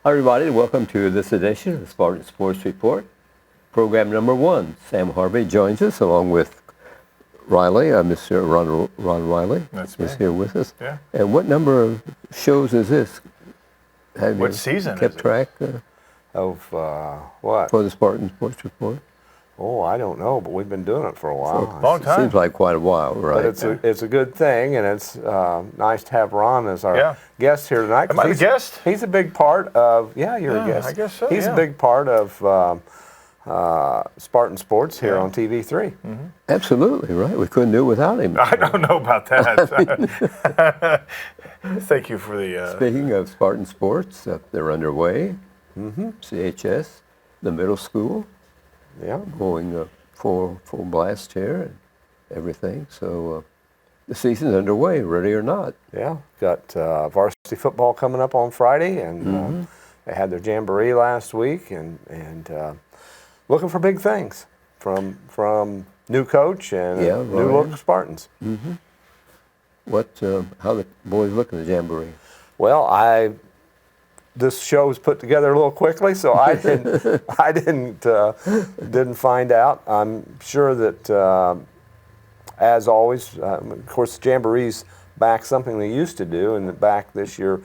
Hi, everybody. Welcome to this edition of the Spartan Sports Report. Program number 1. Sam Harvey joins us along with Riley. Mr. Ron Riley is here with us. Yeah. And what number of shows is this? Have What you season kept is it? track Of what? for the Spartan Sports Report? Oh, I don't know, but we've been doing it for a while. Long time. Seems like quite a while, right? But it's a good thing, and it's nice to have Ron as our Yeah. guest here tonight. Am I the guest? He's a big part of. Yeah, you're a guest. I guess so, He's yeah. a big part of Spartan Sports here on TV3. Absolutely, right. We couldn't do it without him. I don't know about that. Thank you for the. Speaking of Spartan Sports, they're underway. CHS, the middle school, Yeah. going full blast here and everything. So the season's underway, ready or not. Yeah, got varsity football coming up on Friday, and they had their jamboree last week, and looking for big things from new coach and Yeah, new right. look Spartans. How the boys look in the jamboree? Well, this show was put together a little quickly, so I didn't find out. I'm sure that, as always, of course, the jamboree's back something they used to do, and back this year,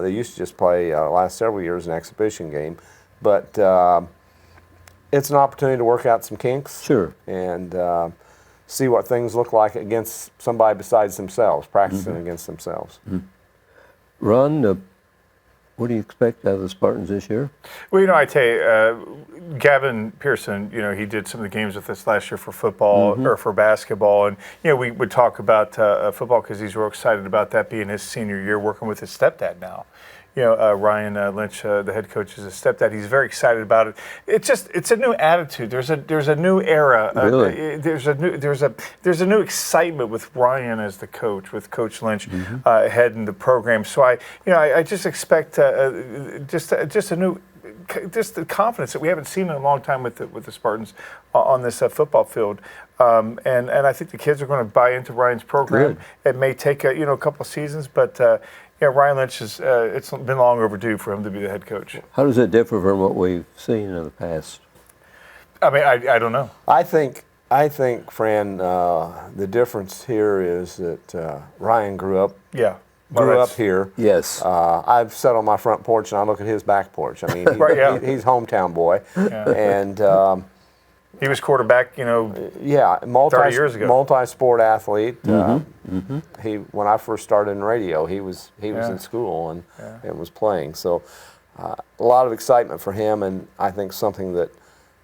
they used to just play last several years an exhibition game, but it's an opportunity to work out some kinks. Sure. And see what things look like against somebody besides themselves, practicing against themselves. Ron, what do you expect out of the Spartans this year? Well, I tell you, Gavin Pearson, he did some of the games with us last year for football or for basketball. And, we would talk about football because he's real excited about that being his senior year, working with his stepdad now. Ryan Lynch, the head coach, is a stepdad. He's very excited about it. It's a new attitude. There's a new era. Really? There's a new excitement with Ryan as the coach, with Coach Lynch heading the program. So I just expect just the confidence that we haven't seen in a long time with the Spartans on this football field. And I think the kids are going to buy into Ryan's program. Good. It may take a couple of seasons, but. Ryan Lynch it's been long overdue for him to be the head coach. How does it differ from what we've seen in the past? I mean, I don't know. I think, Fran, the difference here is that Ryan grew up here. Yes. I've sat on my front porch and I look at his back porch. I mean, he's hometown boy, and he was quarterback, 30 years ago. Multi-sport athlete. When I first started in radio, he was in school and was playing. So a lot of excitement for him, and I think something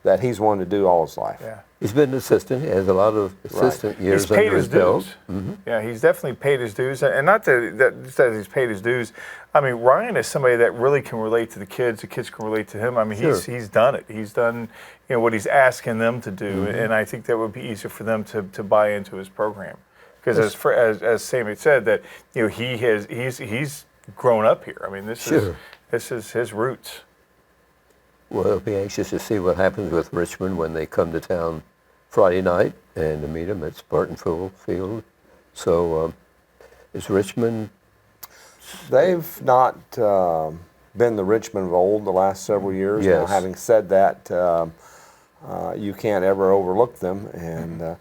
that he's wanted to do all his life. Yeah. He's been an assistant. He has a lot of assistant years He's paid under his belt. dues. Yeah, he's definitely paid his dues, and not that he's paid his dues. I mean, Ryan is somebody that really can relate to the kids. The kids can relate to him. I mean, Sure. he's done it. He's done what he's asking them to do, and I think that would be easier for them to buy into his program. Because as Sammy said, that he's grown up here. I mean, this is his roots. Well, I'll be anxious to see what happens with Richmond when they come to town Friday night and to meet them at Spartan Field. So is Richmond... They've not been the Richmond of old the last several years. Yes. Now, having said that, you can't ever overlook them. And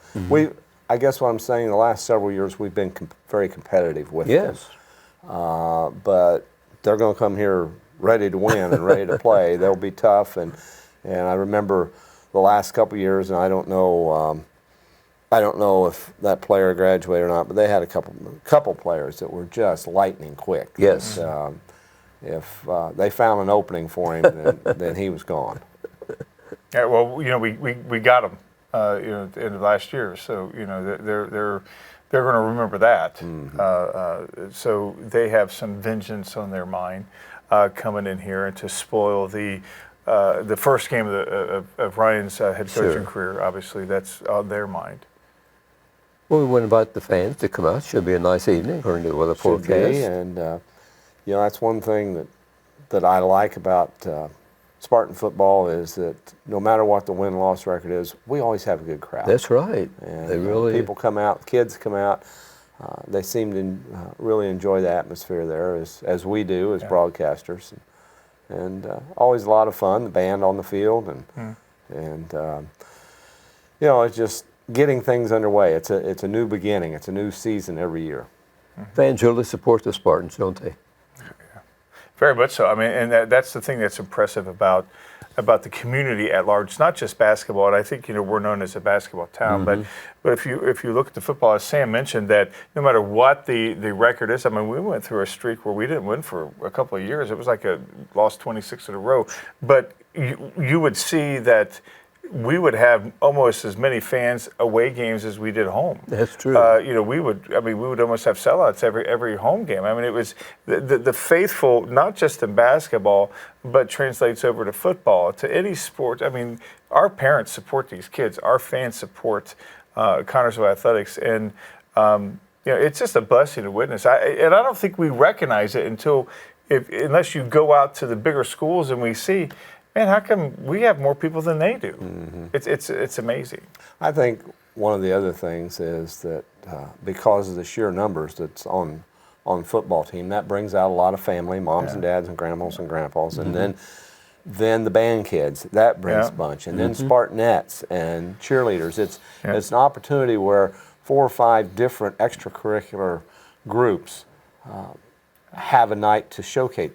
I guess what I'm saying, the last several years we've been very competitive with them. Yes. But they're going to come here ready to win and ready to play. They'll be tough. And I remember the last couple of years, and I don't know if that player graduated or not, but they had a couple players that were just lightning quick. Yes. If they found an opening for him, then he was gone. Yeah, well, we got him, at the end of last year, so they're going to remember that. So they have some vengeance on their mind coming in here and to spoil the first game of Ryan's head coaching career. Obviously, that's on their mind. Well, we want to invite the fans to come out. Should be a nice evening, according to the weather forecast. And that's one thing that I like about Spartan football is that no matter what the win-loss record is, we always have a good crowd. That's right. And they really people come out, kids come out. They seem to really enjoy the atmosphere there, as we do as broadcasters. and always a lot of fun. The band on the field, and it's just getting things underway. It's a new beginning. It's a new season every year. Fans really support the Spartans, don't they? Very much so. I mean, and that's the thing that's impressive about the community at large. It's not just basketball, and I think we're known as a basketball town. But if you look at the football, as Sam mentioned, that no matter what the record is, I mean, we went through a streak where we didn't win for a couple of years. It was like lost 26 in a row. But you would see that we would have almost as many fans away games as we did home. That's true. We would almost have sellouts every home game. I mean, it was the faithful, not just in basketball, but translates over to football, to any sport. I mean, our parents support these kids. Our fans support Connersville athletics, and it's just a blessing to witness. I don't think we recognize it unless you go out to the bigger schools and we see, man, how come we have more people than they do? It's amazing. I think one of the other things is that because of the sheer numbers that's on the football team, that brings out a lot of family, moms and dads and grandmas and grandpas, and then the band kids, that brings a bunch, and then Spartanettes and cheerleaders. It's an opportunity where 4 or 5 different extracurricular groups have a night to showcase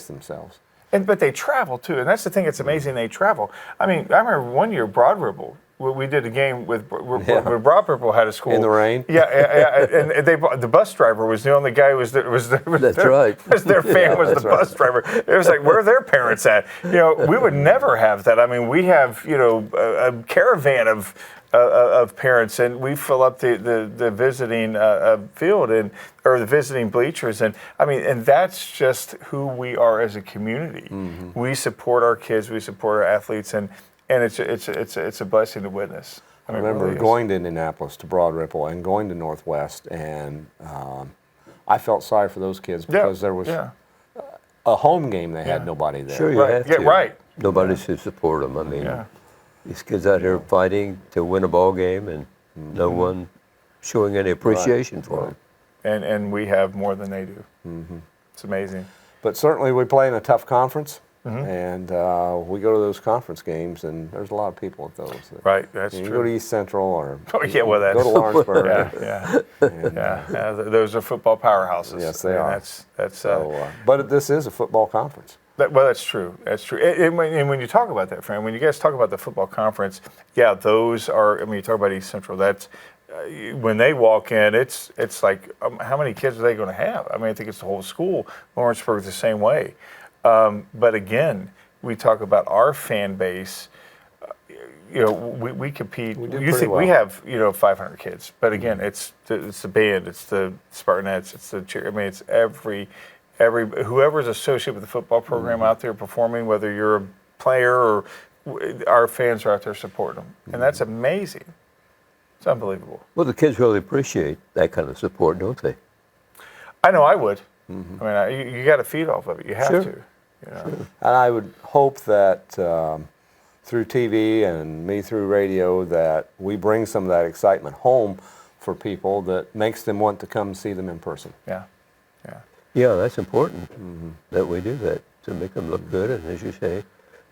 themselves. But they travel too, and that's the thing. It's amazing they travel. I mean, I remember one year Broad Ripple. We did a game with where Broad Ripple had a school in the rain. Yeah, and the bus driver was the only guy who was there. That's right. Their fan was the bus driver. It was like, where are their parents at? We would never have that. I mean, we have a caravan of parents, and we fill up the visiting field or the visiting bleachers, and I mean, and that's just who we are as a community. We support our kids, we support our athletes, and it's a blessing to witness. I remember going to Indianapolis, to Broad Ripple, and going to Northwest, and I felt sorry for those kids because there was a home game. They had nobody there. Sure, you have to. Right. Nobody should support them. I mean, these kids out here fighting to win a ball game, and no one showing any appreciation for them. And we have more than they do. It's amazing. But certainly we play in a tough conference. And we go to those conference games, and there's a lot of people at those. Right, that's true. You go to East Central or go to Lawrenceburg. Those are football powerhouses. Yes, they are. That's. But this is a football conference. That's true. That's true. And when you talk about that, Fran, when you guys talk about the football conference, those are. I mean, you talk about East Central. That's when they walk in. It's like how many kids are they going to have? I mean, I think it's the whole school. Lawrenceburg is the same way. But again, we talk about our fan base. We compete. We have 500 kids, but again, it's the band, it's the Spartanettes, it's the cheer. I mean, it's every whoever's associated with the football program out there performing, whether you're a player or our fans are out there supporting them, and that's amazing. It's unbelievable. Well, the kids really appreciate that kind of support, don't they? I know I would. I mean, you got to feed off of it. You have to. And I would hope that through TV and me through radio that we bring some of that excitement home for people that makes them want to come see them in person. Yeah, that's important that we do that to make them look good, and as you say,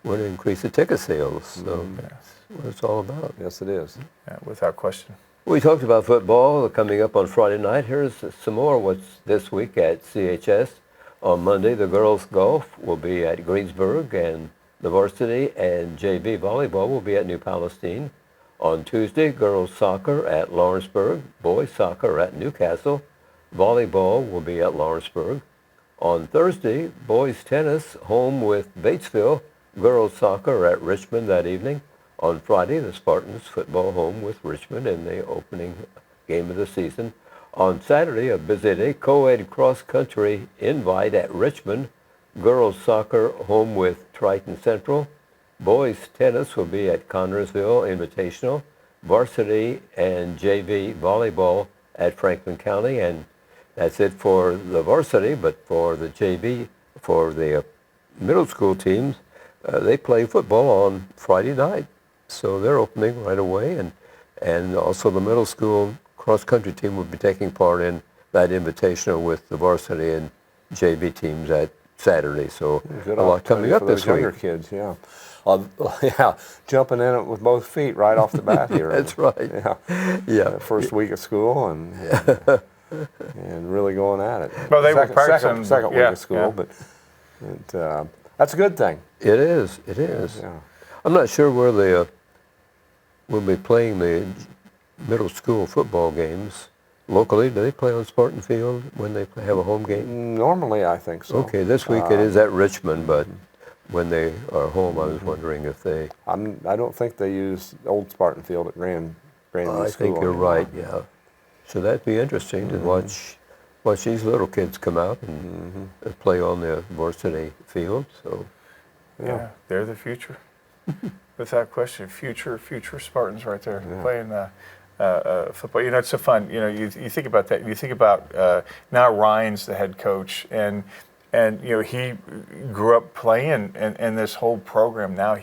want to increase the ticket sales. So that's what it's all about. Yes, it is. Yeah, without question. We talked about football coming up on Friday night. Here's some more what's this week at CHS. On Monday, the girls' golf will be at Greensburg, and the varsity and JV volleyball will be at New Palestine. On Tuesday, girls' soccer at Lawrenceburg, boys' soccer at Newcastle. Volleyball will be at Lawrenceburg. On Thursday, boys' tennis home with Batesville, girls' soccer at Richmond that evening. On Friday, the Spartans football home with Richmond in the opening game of the season. On Saturday, a busy day, co-ed cross-country invite at Richmond. Girls soccer home with Triton Central. Boys tennis will be at Connersville Invitational. Varsity and JV volleyball at Franklin County. And that's it for the varsity, but for the JV, for the middle school teams, they play football on Friday night. So they're opening right away. And also the middle school cross-country team will be taking part in that invitational with the varsity and JV teams at Saturday. So Good a lot coming opportunity up for those this week. younger kids, yeah. Yeah, jumping in it with both feet right off the bat here. That's right. Yeah, Yeah. first week of school and really going at it. Well, they were practicing. Second week yeah, of school, but that's a good thing. It is. It is. Yeah. I'm not sure where they will be playing the middle school football games locally. Do they play on Spartan Field when they have a home game? Normally, I think so. Okay, this week it is at Richmond, but when they are home, I was wondering if they. I don't think they use old Spartan Field at Grandview I School think you're anymore. right. Yeah. So that'd be interesting to watch these little kids come out and play on the varsity field. So. Yeah, they're the future. Without question, future Spartans right there playing football. You know, it's so fun. You know, you think about that. You think about now Ryan's the head coach, and you know he grew up playing in this whole program. Now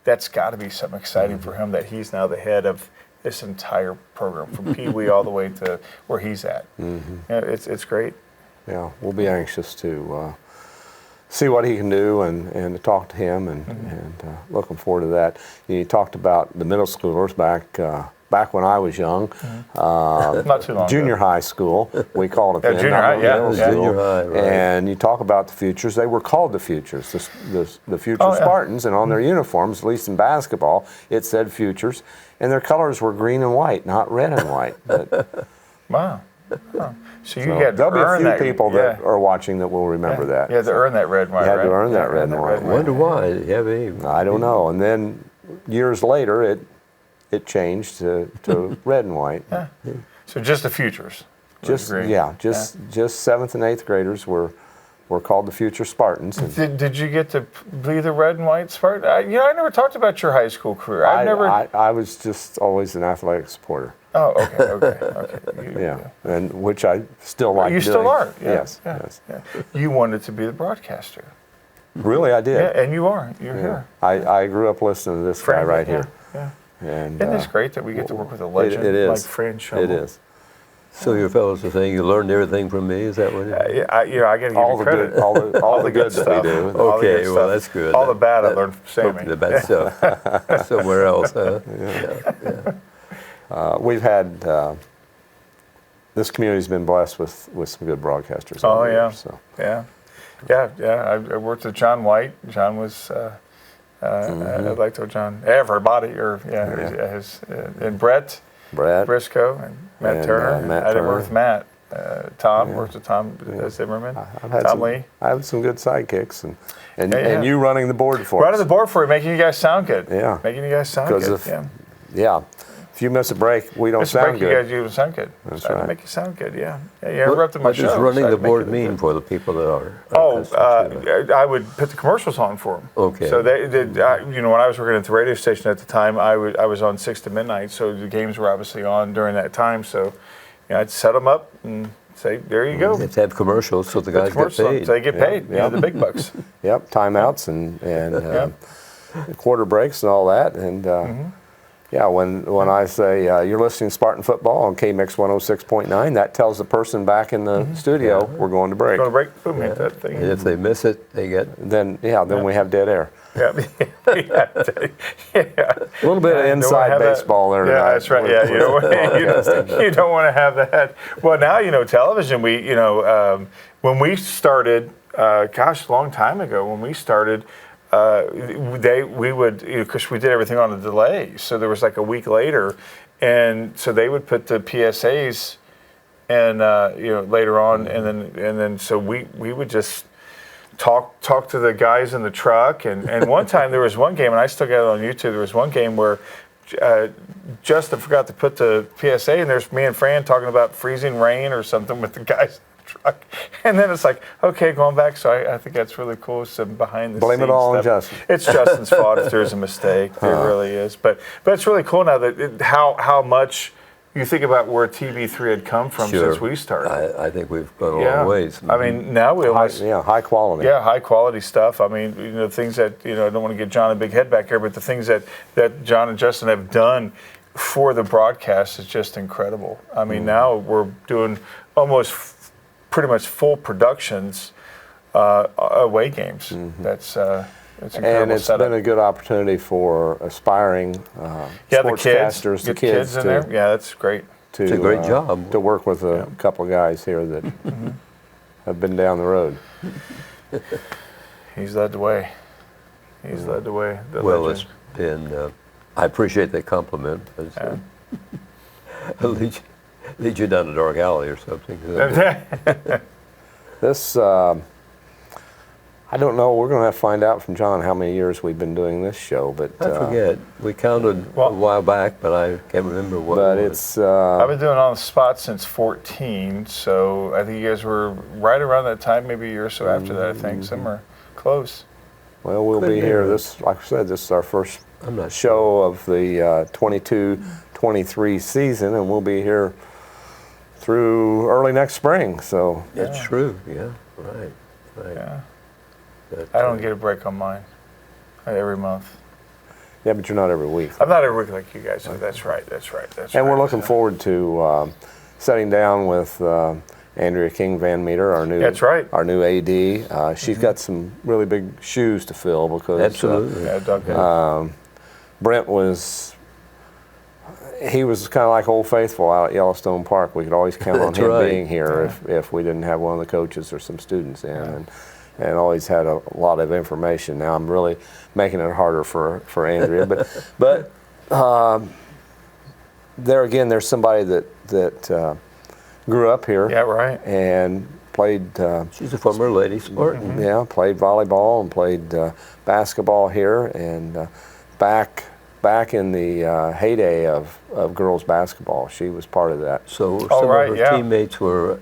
that's got to be something exciting for him that he's now the head of this entire program from Pee Wee all the way to where he's at. You know, it's great. Yeah, we'll be anxious to see what he can do and to talk to him and looking forward to that. You talked about the middle schoolers back when I was young. Not too long Junior ago. high school, we called it then. Junior not high, middle yeah. school. Junior high, right. And you talk about the futures. They were called the futures, the future Spartans, and on their uniforms, at least in basketball, it said futures, and their colors were green and white, not red and white. But, Wow. Huh. So you had to there'll be a earn few that. people that are watching that will remember that. You had to earn that red and white. You had to right? earn that Yeah, red and white. I wonder why. Do you have any? I don't know. And then years later, it changed to red and white. Yeah. So just the futures. Just green. just 7th and 8th graders were called the future Spartans. And Did you get to be the red and white Spartan? I never talked about your high school career. I was just always an athletic supporter. Oh, okay. Yeah, and which I still like. You doing. still are. Yeah, Yes. yeah, Yes. yeah. You wanted to be the broadcaster. Really, I did. Yeah, and you are. You're Yeah. here. I grew up listening to this guy right yeah, here. Yeah. And Isn't this great that we get to work with a legend it is. like Fran Schummel? It is. So your fellows are saying you learned everything from me? Is that what it is? I got to give All you the credit. good, all the good that we stuff. do. All the good Okay, well, stuff. that's good. All the bad I learned from Sammy. The bad stuff somewhere else, huh? We've had this community's been blessed with some good broadcasters. Oh, over the yeah. years, so. Yeah. I worked with John White. John was, I'd like to John, everybody, and Brett Brad, Briscoe and Matt And, Turner. Matt I didn't work Turner. with Matt. Tom, worked with Tom Zimmerman. Tom Lee. I had some good sidekicks, and Yeah. you running the board for Running us. the board for you, making you guys sound good. Yeah. Making you guys sound Because good. if you miss a break, we don't Mr. sound Break, you good. guys do sound good. That's I had to right. make you sound good, yeah. You interrupted my What show. does running so I the had to make board it mean good. for the people that are Oh, accustomed to it? I would put the commercials on for them. Okay. So they did. When I was working at the radio station at the time, I was on 6 to midnight. So the games were obviously on during that time. So I'd set them up and say, "There you go." You have to have commercials so the Put guys get commercials on, paid. So they get paid. Yeah. The big bucks. Yep, timeouts and quarter breaks and all that. And when I say you're listening to Spartan Football on KMix 106.9, that tells the person back in the studio we're going to break. Go to break. Boom, hit that thing. And if they miss it, they get Then we have dead air. Yeah. Yeah. A little bit of Don't wanna inside have that. baseball there Yeah, tonight. that's right. Yeah, you don't want to have that. Well, now television. When we started, a long time ago, when we started, we would because we did everything on a delay. So there was like a week later, and so they would put the PSAs, and later on, and then so we would just talk to the guys in the truck, and one time there was one game, and I still got it on YouTube. There was one game where Justin forgot to put the PSA, and there's me and Fran talking about freezing rain or something with the guys in the truck, and then it's like, okay, going back. So I think that's really cool. Some behind the Blame it scenes all on stuff. Justin. It's Justin's fault if there's a mistake. It really is, but it's really cool now that how much. You think about where TV3 had come from Sure. since we started. I think we've gone a long ways. I mean, now we almost High quality. yeah, high quality stuff. I mean, things that I don't want to get John a big head back here, but the things that John and Justin have done for the broadcast is just incredible. I mean, now we're doing almost pretty much full productions away games. That's incredible. And it's setup. been a good opportunity for aspiring sportscasters, the kids in there. Yeah, that's great. To, It's a great job. to work with a couple of guys here that have been down the road. He's led the way. He's led the way. The Well, legend. it's been, I appreciate that compliment. It's, lead you down a dark alley or something. This, I don't know. We're going to have to find out from John how many years we've been doing this show, but I forget. We counted a while back, but I can't remember what but it was. it's I've been doing On the Spot since 14, so I think you guys were right around that time, maybe a year or so after that, I think. Somewhere close. well, we'll Could be be. here. This, like I said, this is our first I'm not show of the 22-23 season, and we'll be here through early next spring. So It's true, yeah, right. Yeah. But, I don't get a break on mine every month. yeah, but you're not every week. I'm not every week like you guys, so that's right. And we're looking forward to sitting down with Andrea King Van Meter, our new That's right. our new AD. She's got some really big shoes to fill because Absolutely. Yeah, Doug. Brent was. He was kind of like Old Faithful out at Yellowstone Park. We could always count on That's him right. being here if we didn't have one of the coaches or some students in, and always had a lot of information. Now I'm really making it harder for Andrea, but there again, there's somebody that grew up here. Yeah, right. And played. She's a former lady Spartan. Yeah, played volleyball and played basketball here, and back in the heyday of girls basketball, she was part of that. So some right, of her yeah. teammates were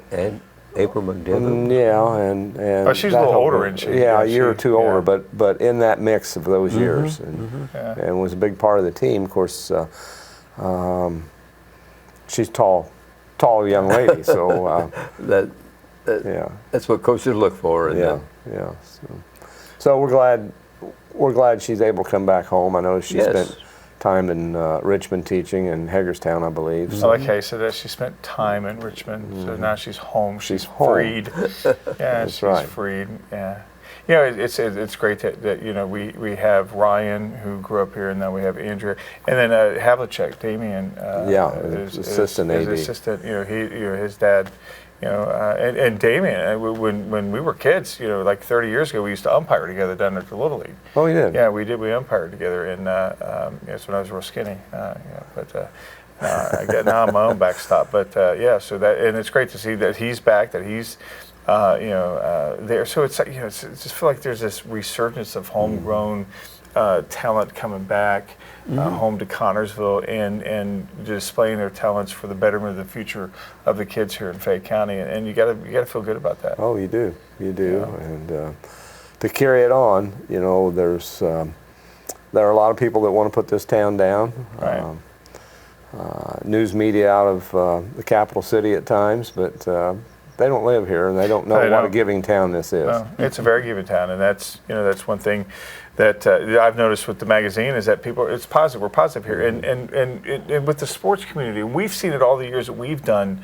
April McDivitt. Yeah, and Oh, she's a that little whole- older, isn't she? Yeah, Yeah, a year or she- two yeah. older, but in that mix of those years, Yeah. and was a big part of the team. Of course, she's tall young lady, so yeah. That's what coaches look for. And Yeah. So we're glad she's able to come back home. I know she Yes. spent time in Richmond teaching in Hagerstown, I believe. I So, like how you said that. She spent time in Richmond, so now she's home. She's home. freed. Yeah, she's right. freed. Yeah. You know, it's great that you know we have Ryan who grew up here, and then we have Andrea, and then Havlicek, Damien. his assistant AD. His assistant. You know, his dad. You know, and Damien. When we were kids, you know, like 30 years ago, we used to umpire together down at the Little League. Oh, you did? Yeah, we did. We umpired together, and that's when I was real skinny. Now I'm my own backstop. But yeah, so that, and it's great to see that he's back, that he's there. So it's you know, it's just feel like there's this resurgence of homegrown talent coming back home to Connorsville and displaying their talents for the betterment of the future of the kids here in Fayette County. And you gotta feel good about that. Oh, you do. And to carry it on, you know, there are a lot of people that want to put this town down. Right. News media out of the capital city at times, but they don't live here and they don't know what a giving town this is. No, it's a very giving town, and that's one thing that I've noticed with the magazine is that people, it's positive. We're positive here, and with the sports community, and we've seen it all the years that we've done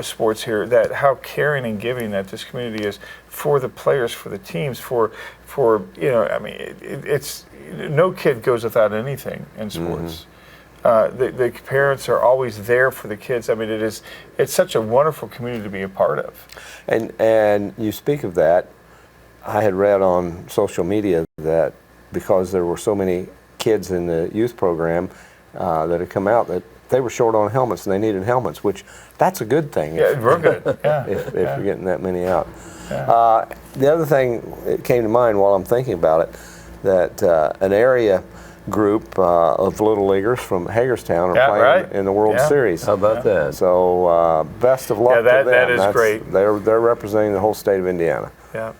sports here. That how caring and giving that this community is for the players, for the teams, for I mean, it's no kid goes without anything in sports. The parents are always there for the kids. I mean, it's such a wonderful community to be a part of. And you speak of that. I had read on social media that because there were so many kids in the youth program that had come out that they were short on helmets and they needed helmets, which that's a good thing. Yeah, real good. Yeah. If you're getting that many out. The other thing that came to mind while I'm thinking about it, that an area group of little leaguers from Hagerstown are playing in the World Series. How about that? So best of luck to them. That is great. They're representing the whole state of Indiana. Yeah,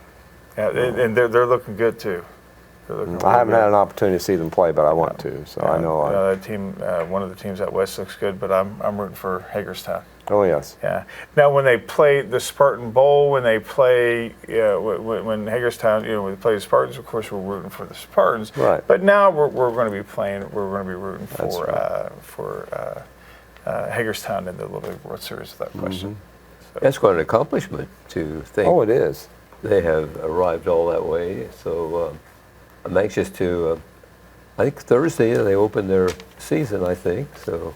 and they're looking good too. I haven't had an opportunity to see them play, but I want to. So I know. That team, one of the teams out west looks good, but I'm rooting for Hagerstown. Oh yes. Yeah. Now, when they play the Spartan Bowl, when they play, when Hagerstown, when they play the Spartans, of course, we're rooting for the Spartans. Right. But now we're going to be playing. We're going to be rooting for Hagerstown in the Little League World Series. Without question. So. That's quite an accomplishment to think. Oh, it is. they have arrived all that way. So I'm anxious to. I think Thursday they open their season. I think so,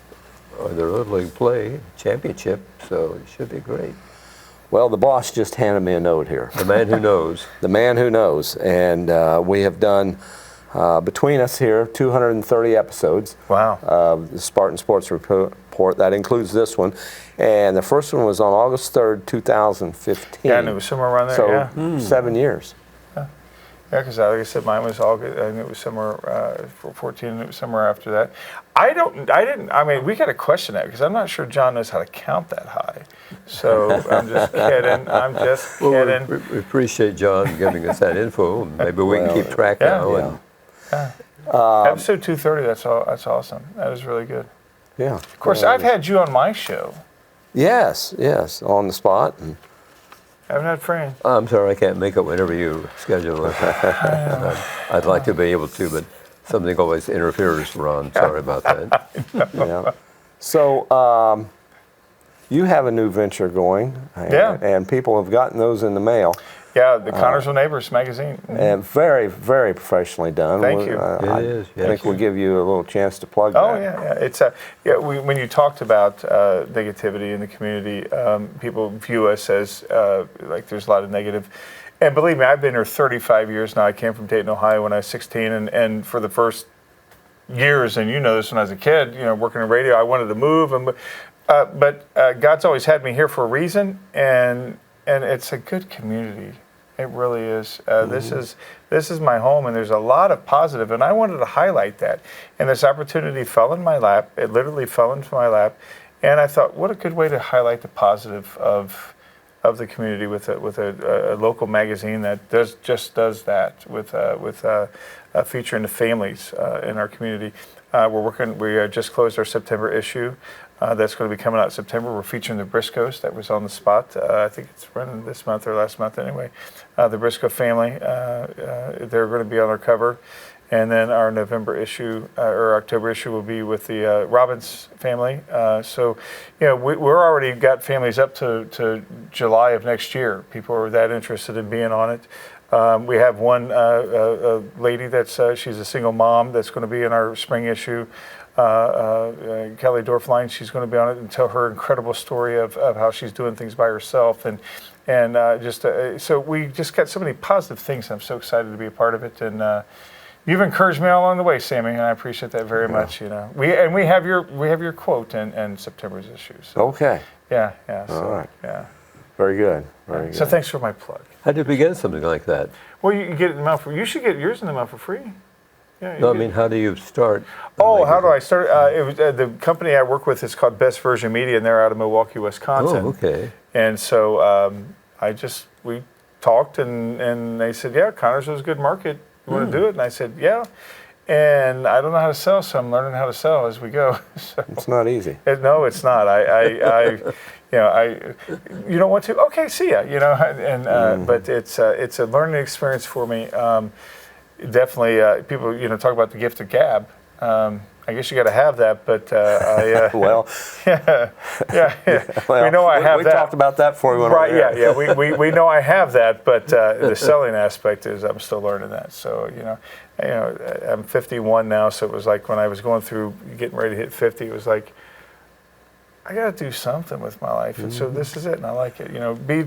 or their Little League play championship. So it should be great. Well, the boss just handed me a note here. The man who knows. The man who knows, and we have done between us here 230 episodes. Wow. Of the Spartan Sports Report. That includes this one, and the first one was on August 3rd, 2015. Yeah, and it was somewhere around there. So Yeah. 7 years. Yeah, because like I said, mine was August, and it was somewhere for 14, and it was somewhere after that. I mean, we got to question that because I'm not sure John knows how to count that high. So I'm just kidding. Well, we appreciate John giving us that info. Maybe we can keep track now. Yeah. Episode 230. That's awesome. That is really good. Yeah. Of course, I've had you on my show. Yes, on the spot. And I haven't had Fran. I'm sorry, I can't make it whenever you schedule it. I'd like to be able to, but something always interferes, Ron. Sorry about that. yeah. So you have a new venture going, and people have gotten those in the mail. Yeah, the Connorsville Neighbors magazine. And very, very professionally done. Thank you. It is. I think we'll give you a little chance to plug Oh, that. yeah. It's when you talked about negativity in the community, people view us as like there's a lot of negative. And believe me, I've been here 35 years now. I came from Dayton, Ohio when I was 16, and for the first years, and you know this when I was a kid, working in radio, I wanted to move, but God's always had me here for a reason, and it's a good community. It really is. This is my home, and there's a lot of positive, and I wanted to highlight that. And this opportunity fell in my lap. It literally fell into my lap, and I thought, what a good way to highlight the positive of the community with a local magazine that does that with featuring the families in our community. We just closed our September issue. That's going to be coming out in September. We're featuring the Briscoes that was on the spot. I think it's running this month or last month anyway. The Briscoe family, they're going to be on our cover. And then our November issue or October issue will be with the Robbins family. So, we're already got families up to July of next year. People are that interested in being on it. We have one lady she's a single mom that's going to be in our spring issue. Kelly Dorfline, she's going to be on it and tell her incredible story of how she's doing things by herself, and so we just got so many positive things. I'm so excited to be a part of it, and you've encouraged me all along the way, Sammy, and I appreciate that very much. We have your quote in September's issue. So. Okay. Yeah. All right. Yeah. Very good. Very good. So thanks for my plug. How do you begin something like that? Well, you get it in the mail you should get yours in the mail for free. Yeah, No, I mean, how do you start? Oh, how do I start? It was the company I work with is called Best Version Media, and they're out of Milwaukee, Wisconsin. Oh, okay. And so we talked, and they said, yeah, Connors was a good market. You want to do it? And I said, yeah. And I don't know how to sell, so I'm learning how to sell as we go. So, it's not easy. no, it's not. You don't want to? Okay, see ya. But it's a learning experience for me. Definitely, people talk about the gift of gab. I guess you got to have that, but well, yeah. Well, we know I have that. We talked about that before we went right. on. Yeah. We know I have that, but the selling aspect is I'm still learning that. So I'm 51 now, so it was like when I was going through getting ready to hit 50, it was like I got to do something with my life, and so this is it, and I like it.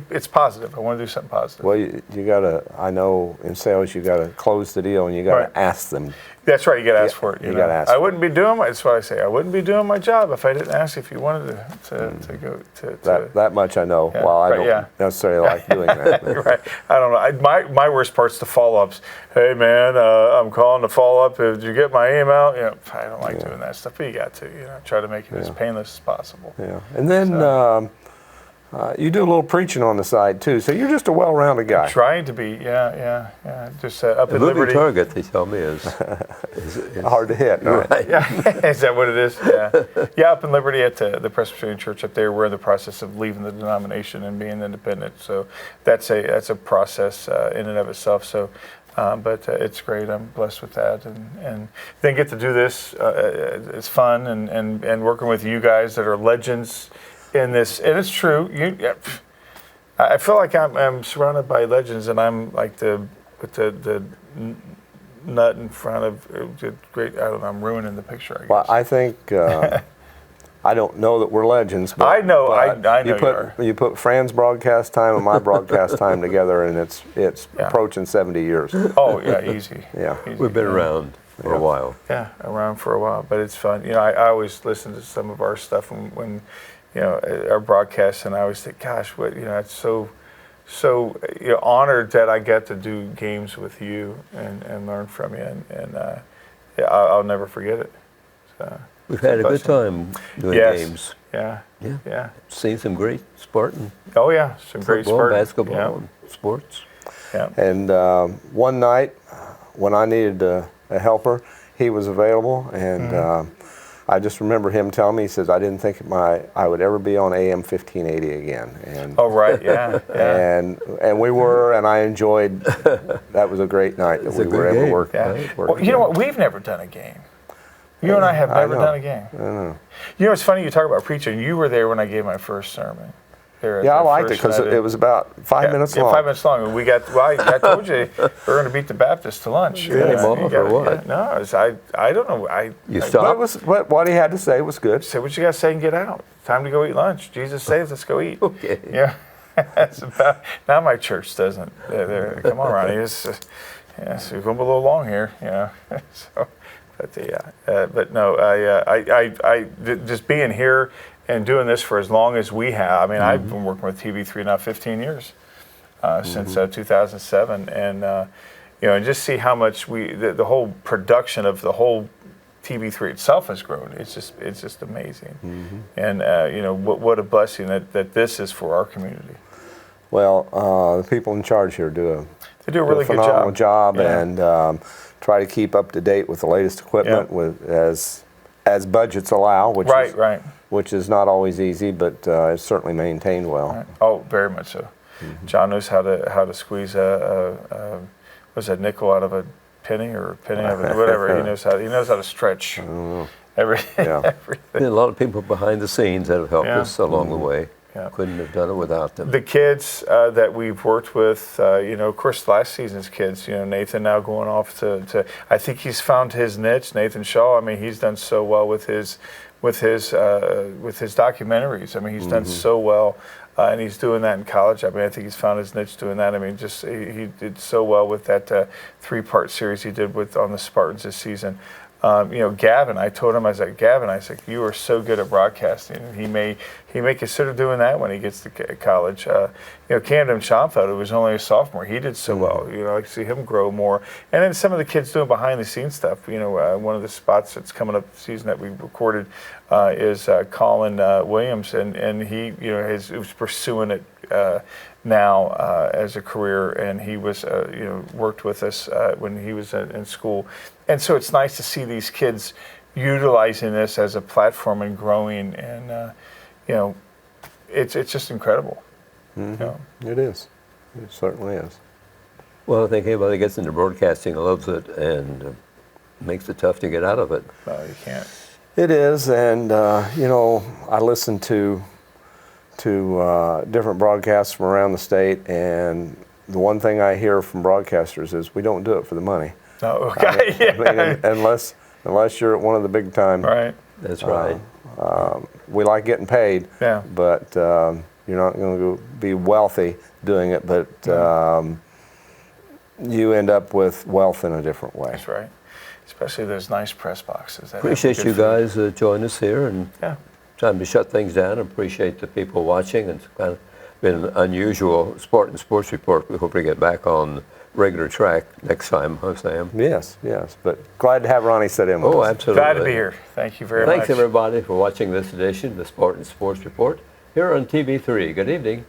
It's positive. I want to do something positive. Well, you got to. I know in sales you got to close the deal, and you got to ask them. That's right. You got to ask for it. You got to ask. I wouldn't be doing. That's what I say. I wouldn't be doing my job if I didn't ask if you wanted to go to. That much I know. Yeah, well, I don't necessarily like doing that. Right. I don't know. My worst part's the follow-ups. Hey man, I'm calling to follow up. Did you get my email? I don't like doing that stuff, but you got to. Try to make it as painless as possible. Yeah. And then you do a little preaching on the side too, so you're just a well-rounded guy. I'm trying to be, yeah. Just up in Liberty. Moving target, they tell me, is hard to hit. Right. Yeah, is that what it is? Yeah. Up in Liberty at the Presbyterian Church up there, we're in the process of leaving the denomination and being independent. So that's a process in and of itself. So. But it's great. I'm blessed with that, and then get to do this. It's fun, and working with you guys that are legends in this. And it's true. I feel like I'm surrounded by legends, and I'm like the nut in front of the great. I don't know. I'm ruining the picture. I guess. Well, I think I don't know that we're legends, but I know. but I know you put Fran's broadcast time and my broadcast time together, and it's Yeah. approaching 70 years. Oh yeah, easy. Yeah. Easy. We've been Yeah. around for a while. Yeah, around for a while, but it's fun. You know, I always listen to some of our stuff when you know, our broadcasts, and I always think, gosh, what, you know, it's so you know, honored that I get to do games with you and learn from you, and yeah, I'll never forget it. So, We've had a good time doing yes. games. Yeah. Yeah. Yeah. Seen some great Spartan Oh yeah, some great football, Spartan. basketball, Yeah. and sports. Yeah. And one night, when I needed a helper, he was available, and I just remember him telling me, he says, I didn't think I would ever be on AM 1580 again. And Oh right, yeah. Yeah. and we were, and I enjoyed. That was a great night that It's we a were good able to game. work. Yeah. work Well, you together. know what? We've never done a game. You and I have never know. done a game. I know. You know, it's funny you talk about preaching. You were there when I gave my first sermon. There at Yeah, I the liked it first because night it was about 5 minutes long. 5 minutes long. And we got, well, I told you we're going to beat the Baptists to lunch. You got him off or what? Yeah, no, I don't know. You But stopped? what he had to say was good. Say what you got to say and get out. Time to go eat lunch. Jesus saves, let's go eat. Okay. Yeah. That's about, now my church doesn't. Come on, Ronnie. Yes, we're going a little long here, you know. So, but yeah, but no, I just being here and doing this for as long as we have. I mean, I've been working with TV3 now 15 years, since 2007, and you know, and just see how much the whole production of the whole TV3 itself has grown. It's just amazing, and you know, what a blessing that this is for our community. Well, the people in charge here do They do a really good phenomenal job, Yeah. and try to keep up to date with the latest equipment Yeah. with as budgets allow, Right. which is not always easy, but it's certainly maintained well. Right. Oh, very much so. John knows how to squeeze was that nickel out of a penny or a penny out of a, whatever. He knows how to stretch everything. Yeah. Been a lot of people behind the scenes that have helped Yeah. us along the way. Yeah. Couldn't have done it without them. The kids that we've worked with, you know, of course, last season's kids, you know, Nathan now going off to I think he's found his niche. Nathan Shaw, I mean, he's done so well with his documentaries. I mean, he's done so well, and he's doing that in college. I mean, I think he's found his niche doing that. I mean, just he did so well with that 3-part series he did on the Spartans this season. You know, Gavin, I told him, I was like, Gavin, I said, you are so good at broadcasting. He may consider doing that when he gets to college. You know, Camden Schoenfeld, who was only a sophomore, he did so well. You know, I see him grow more. And then some of the kids doing behind the scenes stuff. You know, one of the spots that's coming up this season that we recorded is Colin Williams, and he, you know, was pursuing it now as a career, and he was, you know, worked with us when he was in school. And so it's nice to see these kids utilizing this as a platform and growing, and you know, it's just incredible. You know? It is. It certainly is. Well, I think anybody that gets into broadcasting loves it and makes it tough to get out of it. No, you can't. It is, and you know, I listen to different broadcasts from around the state, and the one thing I hear from broadcasters is we don't do it for the money. No, okay, I mean, unless you're at one of the big time. right. That's right. We like getting paid, Yeah. but you're not going to be wealthy doing it. But you end up with wealth in a different way. That's right. Especially those nice press boxes. That Appreciate have you good guys joining us here, and Yeah. time to shut things down. Appreciate the people watching. It's kind of been an unusual Spartan Sports Report. We hope to get back on regular track next time, huh, Sam? Yes, but glad to have Ronnie sit in with Oh, us. absolutely. Glad to be here. Thank you very much. Thanks, everybody, for watching this edition of the Spartan Sports Report here on TV3. Good evening.